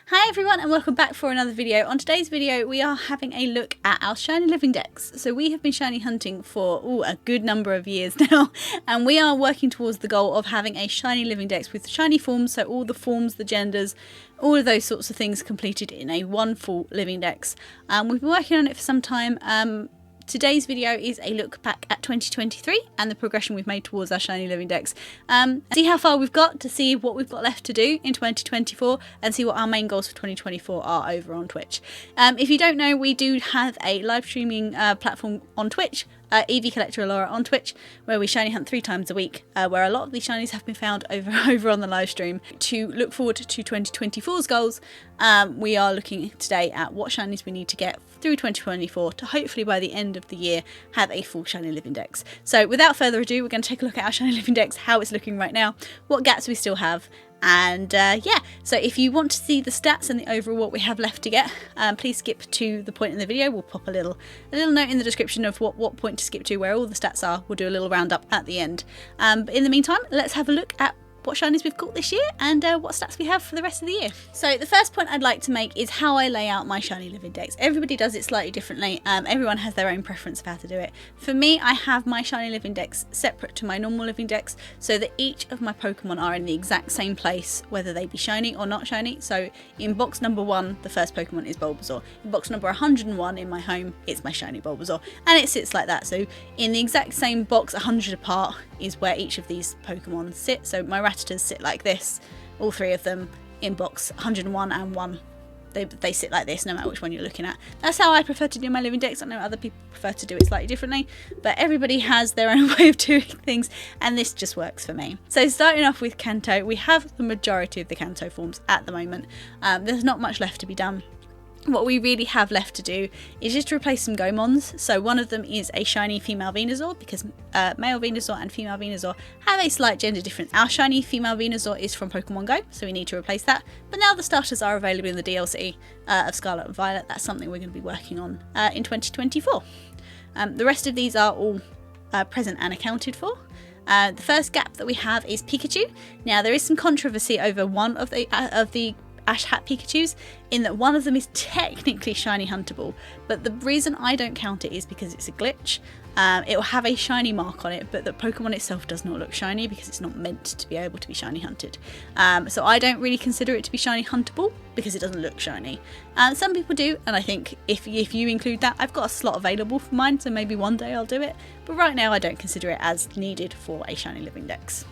Hi everyone and welcome back for another video. On today's video we are having a look at our shiny living decks. So we have been shiny hunting for a good number of years now, and we are working towards the goal of having a shiny living decks with shiny forms, so all the forms, the genders, all of those sorts of things completed in a one full living decks. We've been working on it for some time. Today's video is a look back at 2023 and the progression we've made towards our shiny living decks. See how far we've got, to see what we've got left to do in 2024 and see what our main goals for 2024 are over on Twitch. If you don't know, we do have a live streaming platform on Twitch, EV Collector Alora on Twitch, where we shiny hunt 3 times a week, where a lot of these shinies have been found over on the live stream. To look forward to 2024's goals, we are looking today at what shinies we need to get through 2024 to hopefully by the end of the year have a full shiny living decks. So without further ado, we're going to take a look at our shiny living decks, how it's looking right now, what gaps we still have, and yeah, so if you want to see the stats and the overall what we have left to get, please skip to the point in the video. We'll pop a little note in the description of what point to skip to, where all the stats are. We'll do a little roundup at the end. But in the meantime, let's have a look at what shinies we've caught this year and what stats we have for the rest of the year. So the first point I'd like to make is how I lay out my shiny living decks. Everybody does it slightly differently. Everyone has their own preference of how to do it. For me, I have my shiny living decks separate to my normal living decks so that each of my Pokemon are in the exact same place, whether they be shiny or not shiny. So in box number 1, the first Pokemon is Bulbasaur. In box number 101 in my home, it's my shiny Bulbasaur, and it sits like that. So in the exact same box, 100 apart, is where each of these Pokemon sit. So my Rattatas sit like this, all 3 of them in box 101 and 1. They sit like this no matter which one you're looking at. That's how I prefer to do my living decks. I know other people prefer to do it slightly differently, but everybody has their own way of doing things, and this just works for me. So starting off with Kanto, we have the majority of the Kanto forms at the moment. There's not much left to be done. What we really have left to do is just to replace some Gomons. So one of them is a shiny female Venusaur, because male Venusaur and female Venusaur have a slight gender difference. Our shiny female Venusaur is from Pokemon Go, so we need to replace that. But now the starters are available in the DLC of Scarlet and Violet. That's something we're going to be working on in 2024. The rest of these are all present and accounted for. The first gap that we have is Pikachu. Now there is some controversy over one of the Ash Hat Pikachus, in that one of them is technically shiny huntable, but the reason I don't count it is because it's a glitch. It will have a shiny mark on it, but the Pokemon itself does not look shiny because it's not meant to be able to be shiny hunted. So I don't really consider it to be shiny huntable because it doesn't look shiny. Some people do, and I think if you include that, I've got a slot available for mine, so maybe one day I'll do it, but right now I don't consider it as needed for a shiny living dex.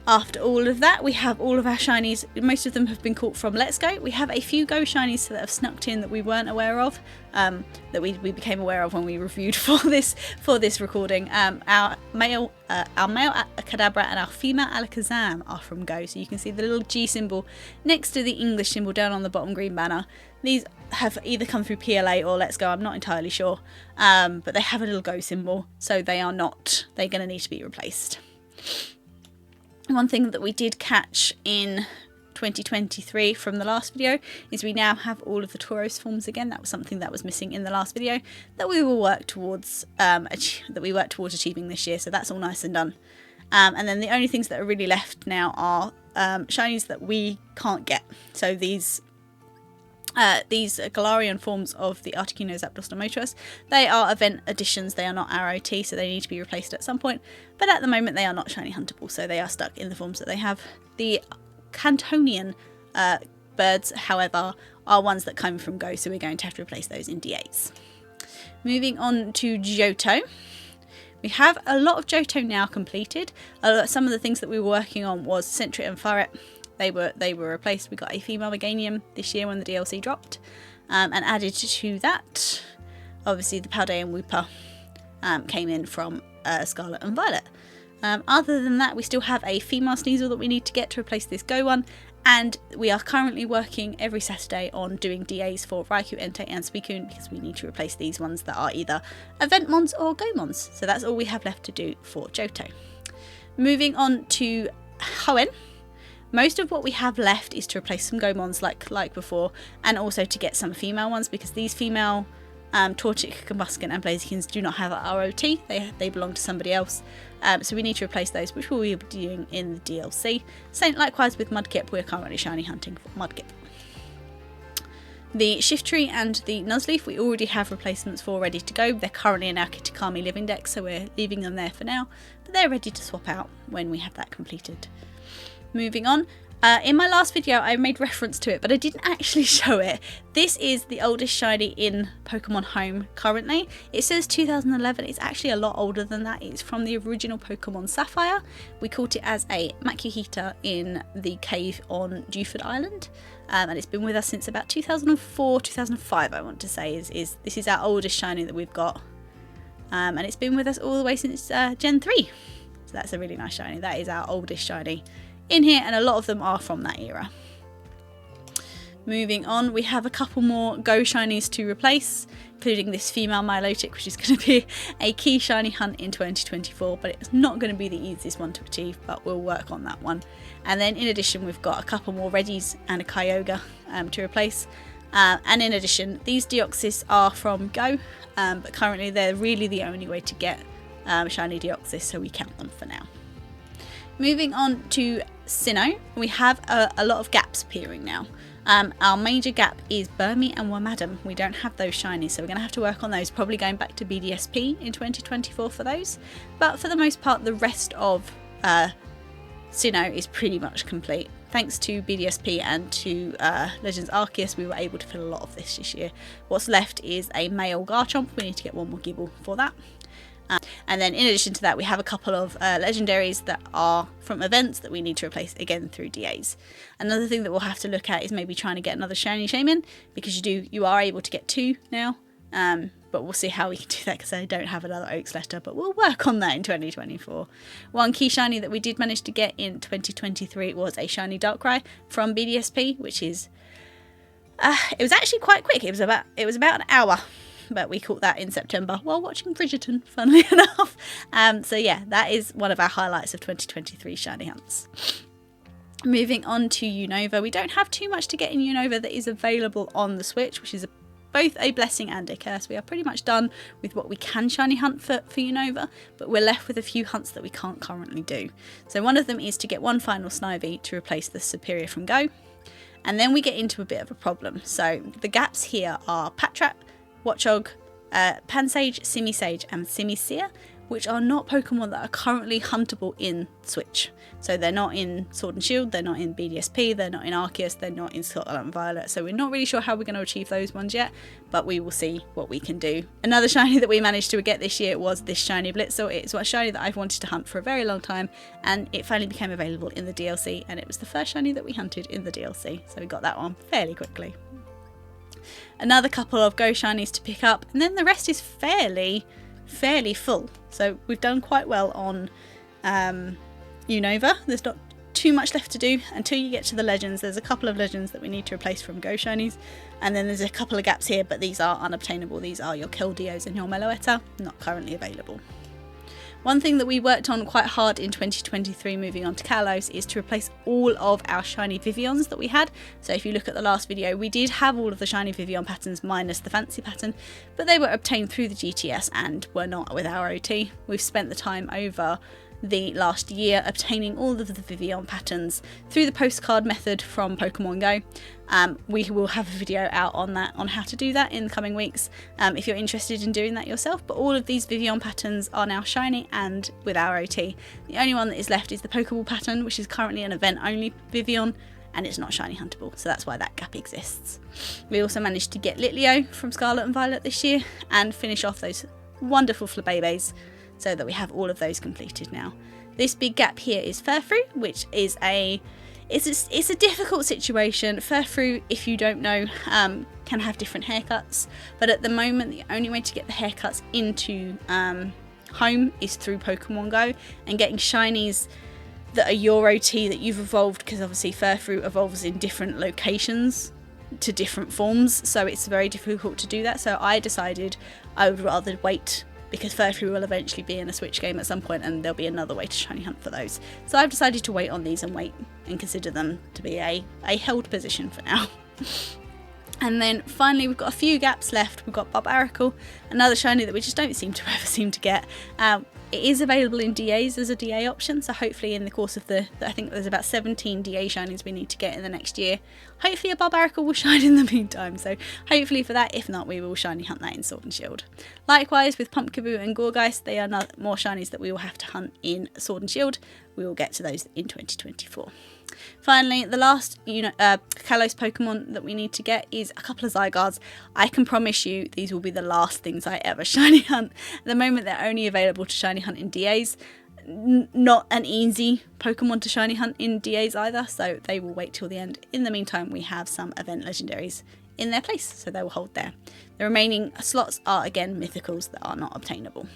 After all of that, we have all of our shinies. Most of them have been caught from Let's Go. We have a few Go shinies that have snuck in that we weren't aware of, that we became aware of when we reviewed for this recording. Our male Kadabra and our female Alakazam are from Go, so you can see the little G symbol next to the English symbol down on the bottom green banner. These have either come through PLA or Let's Go, I'm not entirely sure, but they have a little Go symbol, so they're going to need to be replaced. One thing that we did catch in 2023 from the last video is we now have all of the Tauros forms again. That was something that was missing in the last video that we will work towards achieving this year. So that's all nice and done. And then the only things that are really left now are shinies that we can't get. So these Galarian forms of the Articuno, Zapdos and Moltres, they are event additions, they are not ROT, so they need to be replaced at some point, but at the moment they are not shiny huntable, so they are stuck in the forms that they have. The Kantonian birds, however, are ones that come from Go, so we're going to have to replace those in D8s. Moving on to Johto. We have a lot of Johto now completed. Some of the things that we were working on was Sentret and Farret. They were replaced. We got a female Meganium this year when the DLC dropped, and added to that, obviously the Paldea and Wooper came in from Scarlet and Violet. Other than that, we still have a female Sneasel that we need to get to replace this Go one, and we are currently working every Saturday on doing DAs for Raikou, Entei and Suicune, because we need to replace these ones that are either Event Mons or Go Mons. So that's all we have left to do for Johto. Moving on to Hoenn. Most of what we have left is to replace some Gomons like before, and also to get some female ones, because these female Torchic, Combuskin and Blazikins do not have ROT, they belong to somebody else, so we need to replace those, which we'll be doing in the DLC. Same likewise with Mudkip, we're currently shiny hunting for Mudkip. The Shiftry and the Nuzleaf we already have replacements for ready to go. They're currently in our Kitakami Living Deck, so we're leaving them there for now, but they're ready to swap out when we have that completed. Moving on. In my last video I made reference to it, but I didn't actually show it. This is the oldest shiny in Pokemon Home currently. It says 2011, it's actually a lot older than that. It's from the original Pokemon Sapphire. We caught it as a Makuhita in the cave on Dewford Island. And it's been with us since about 2004, 2005 I want to say. This is our oldest shiny that we've got. And it's been with us all the way since Gen 3. So that's a really nice shiny. That is our oldest shiny in here, and a lot of them are from that era. Moving on, we have a couple more Go shinies to replace, including this female Milotic, which is going to be a key shiny hunt in 2024, but it's not going to be the easiest one to achieve, but we'll work on that one. And then in addition, we've got a couple more Reddies and a Kyogre to replace. And in addition, these Deoxys are from Go, but currently they're really the only way to get shiny Deoxys, so we count them for now. Moving on to Sinnoh, we have a lot of gaps appearing now. Our major gap is Burmy and Wormadam. We don't have those shinies, so we're going to have to work on those, probably going back to BDSP in 2024 for those. But for the most part, the rest of Sinnoh is pretty much complete. Thanks to BDSP and to Legends Arceus, we were able to fill a lot of this year. What's left is a male Garchomp. We need to get one more Gible for that. And then in addition to that, we have a couple of legendaries that are from events that we need to replace again through DAs. Another thing that we'll have to look at is maybe trying to get another shiny Shaman, because you are able to get 2 now. But we'll see how we can do that, because I don't have another Oaks letter, but we'll work on that in 2024. One key shiny that we did manage to get in 2023 was a shiny Darkrai from BDSP, which is it was actually quite quick. It was about an hour. But we caught that in September while watching Bridgerton, funnily enough. So yeah, that is one of our highlights of 2023 shiny hunts. Moving on to Unova, we don't have too much to get in Unova that is available on the Switch, which is both a blessing and a curse. We are pretty much done with what we can shiny hunt for Unova, but we're left with a few hunts that we can't currently do. So one of them is to get one final Snivy to replace the Superior from Go. And then we get into a bit of a problem. So the gaps here are Pattrap, Watchog, Pansage, Simisage and Simisear, which are not Pokemon that are currently huntable in Switch. So they're not in Sword and Shield, they're not in BDSP, they're not in Arceus, they're not in Scarlet and Violet. So we're not really sure how we're going to achieve those ones yet, but we will see what we can do. Another shiny that we managed to get this year was this shiny Blitzel. It's a shiny that I've wanted to hunt for a very long time, and it finally became available in the DLC, and it was the first shiny that we hunted in the DLC. So we got that one fairly quickly. Another couple of Go shinies to pick up, and then the rest is fairly full. So we've done quite well on Unova. There's not too much left to do until you get to the Legends. There's a couple of Legends that we need to replace from Go shinies, and then there's a couple of gaps here, but these are unobtainable. These are your Keldeos and your Meloetta, not currently available. One thing that we worked on quite hard in 2023 moving on to Kalos is to replace all of our shiny Vivians that we had. So if you look at the last video, we did have all of the shiny Vivian patterns minus the fancy pattern, but they were obtained through the GTS and were not with our OT. We've spent the time over the last year obtaining all of the Vivian patterns through the postcard method from Pokemon Go. We will have a video out on that, on how to do that in the coming weeks if you're interested in doing that yourself. But all of these Vivian patterns are now shiny and with our OT. The only one that is left is the Pokeball pattern, which is currently an event only Vivian, and it's not shiny huntable, so that's why that gap exists. We also managed to get Litleo from Scarlet and Violet this year and finish off those wonderful Flabébés, so that we have all of those completed now. This big gap here is Furfrou, which is it's a difficult situation. Furfrou, if you don't know, can have different haircuts, but at the moment the only way to get the haircuts into home is through Pokemon Go, and getting shinies that are your OT that you've evolved, because obviously Furfrou evolves in different locations to different forms, so it's very difficult to do that. So I decided I would rather wait, because Furfrou will eventually be in a Switch game at some point, and there'll be another way to shiny hunt for those. So I've decided to wait on these and wait and consider them to be a held position for now. And then finally we've got a few gaps left. We've got Barbaracle, another shiny that we just don't seem to ever seem to get. It is available in DAs as a DA option, so hopefully in the course of I think there's about 17 DA shinies we need to get in the next year. Hopefully a Barbaracle will shine in the meantime, so hopefully for that. If not, we will shiny hunt that in Sword and Shield. Likewise with Pumpkaboo and Gourgeist, they are more shinies that we will have to hunt in Sword and Shield. We will get to those in 2024. Finally, the last Kalos Pokemon that we need to get is a couple of Zygardes. I can promise you these will be the last things I ever shiny hunt. At the moment they're only available to shiny hunt in DAs. Not an easy Pokemon to shiny hunt in DAs either, so they will wait till the end. In the meantime, we have some event legendaries in their place, so they will hold there. The remaining slots are again mythicals that are not obtainable.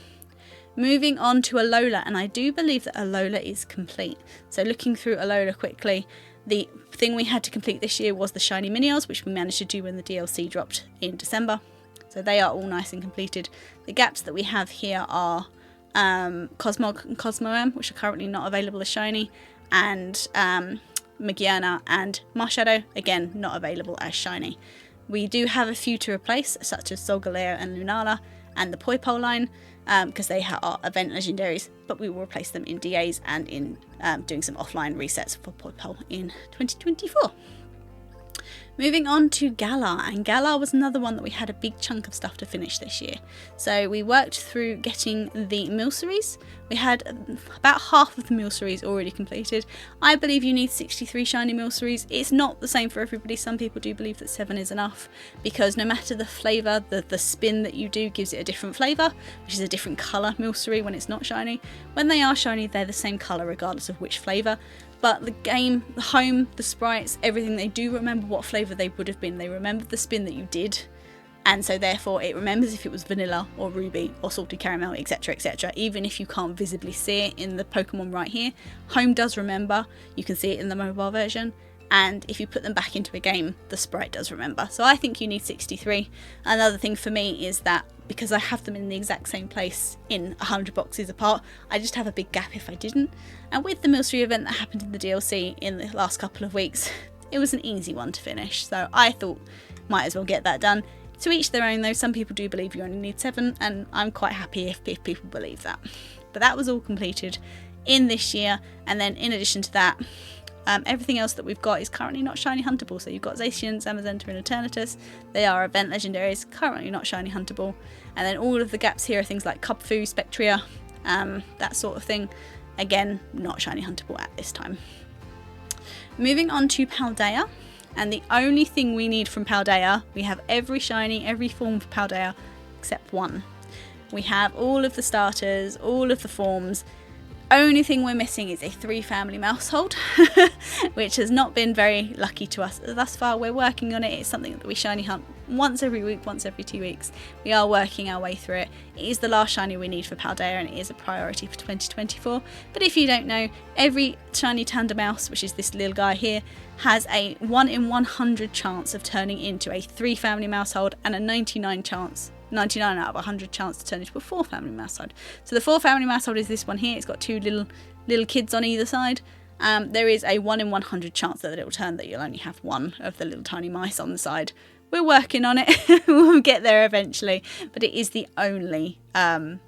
Moving on to Alola, and I do believe that Alola is complete. So looking through Alola quickly, the thing we had to complete this year was the shiny Minions, which we managed to do when the DLC dropped in December. So they are all nice and completed. The gaps that we have here are Cosmog and Cosmoem, which are currently not available as shiny, and Magiana and Marshadow, again not available as shiny. We do have a few to replace, such as Solgaleo and Lunala and the Poipole line, because they are event legendaries, but we will replace them in DAs and in doing some offline resets for Poipole in 2024. Moving on to Galar, and Galar was another one that we had a big chunk of stuff to finish this year. So we worked through getting the Milceries. We had about half of the Milceries already completed. I believe you need 63 shiny Milceries. It's not the same for everybody. Some people do believe that 7 is enough, because no matter the flavour, the spin that you do gives it a different flavour, which is a different colour Milcery when it's not shiny. When they are shiny, they're the same colour regardless of which flavour. But the game, the home, the sprites, everything, they do remember what flavour they would have been. They remember the spin that you did, and so therefore it remembers if it was vanilla or ruby or salted caramel, etc, etc. Even if you can't visibly see it in the Pokemon right here, home does remember. You can see it in the mobile version, and if you put them back into a game, the sprite does remember. So I think you need 63. Another thing for me is that because I have them in the exact same place in 100 boxes apart, I just have a big gap if I didn't. And with the Milcery event that happened in the DLC in the last couple of weeks, it was an easy one to finish, so I thought might as well get that done. To each their own though, some people do believe you only need 7, and I'm quite happy if people believe that. But that was all completed in this year, and then in addition to that, everything else that we've got is currently not shiny huntable. So you've got Zacian, Zamazenta and Eternatus. They are event legendaries, currently not shiny huntable. And then all of the gaps here are things like Kubfu, Spectria, that sort of thing. Again, not shiny huntable at this time. Moving on to Paldea. And the only thing we need from Paldea, we have every shiny, every form for Paldea, except one. We have all of the starters, all of the forms. Only thing we're missing is a 3-family household, which has not been very lucky to us thus far. We're working on it. It's something that we shiny hunt once every week, once every 2 weeks. We are working our way through it. It is the last shiny we need for Paldea, and it is a priority for 2024. But if you don't know, every shiny Tandemaus, which is this little guy here, has a 1 in 100 chance of turning into a 3-family household, and a 99 out of 100 chance to turn into a 4-family household. So the 4-family household is this one here. It's got 2 little kids on either side. There is a 1 in 100 chance that it will turn that you'll only have one of the little tiny mice on the side. We're working on it. We'll get there eventually, but it is the only Paldean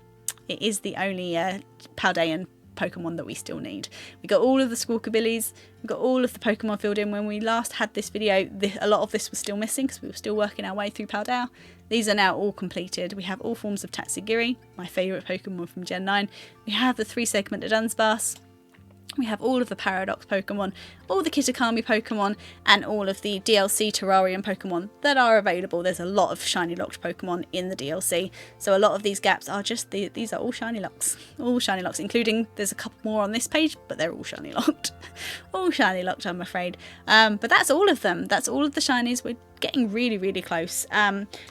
Pokemon that we still need. We got all of the Squawkabillies, we got all of the Pokemon filled in. When we last had this video, a lot of this was still missing because we were still working our way through Paldea. These are now all completed. We have all forms of Tatsugiri, my favourite Pokemon from Gen 9. We have the 3-segmented Dunsparce. We have all of the Paradox Pokemon, all the Kitakami Pokemon, and all of the DLC Terrarium Pokemon that are available. There's a lot of shiny locked Pokemon in the DLC, so a lot of these gaps are just, these are all shiny locks. All shiny locks, including, there's a couple more on this page, but they're all shiny locked. All shiny locked, I'm afraid. But that's all of them. That's all of the shinies. We're getting really, really close.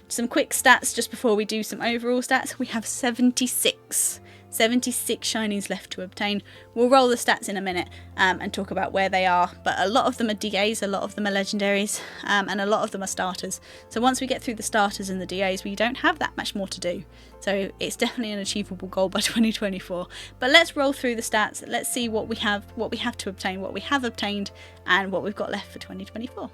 Some quick stats just before we do some overall stats. We have 76 shinies left to obtain. We'll roll the stats in a minute and talk about where they are, but a lot of them are DAs, a lot of them are legendaries, and a lot of them are starters. So once we get through the starters and the DAs, we don't have that much more to do. So it's definitely an achievable goal by 2024. But let's roll through the stats. Let's see what we have to obtain, what we have obtained, and what we've got left for 2024.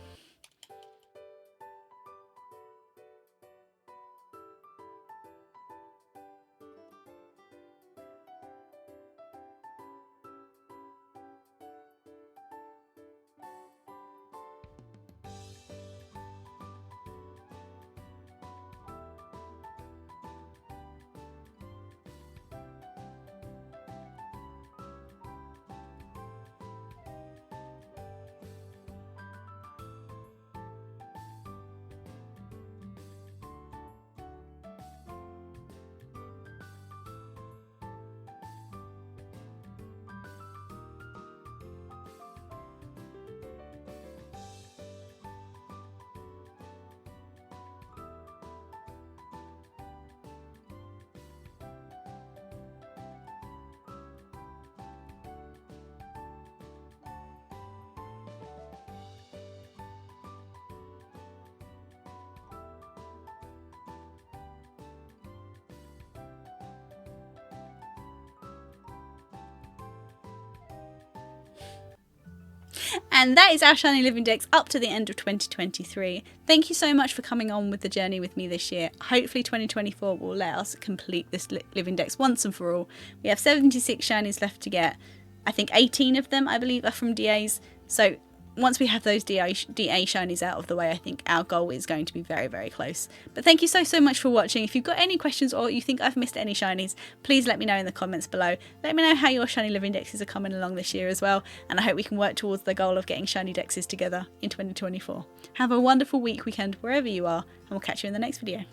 And that is our shiny living dex up to the end of 2023. Thank you so much for coming on with the journey with me this year. Hopefully 2024 will let us complete this living dex once and for all. We have 76 shinies left to get. I think 18 of them, I believe, are from DAs. So once we have those DA shinies out of the way, I think our goal is going to be very, very close. But thank you so much for watching. If you've got any questions or you think I've missed any shinies, please let me know in the comments below. Let me know how your shiny living dexes are coming along this year as well. And I hope we can work towards the goal of getting shiny dexes together in 2024. Have a wonderful weekend wherever you are, and we'll catch you in the next video.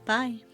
Bye.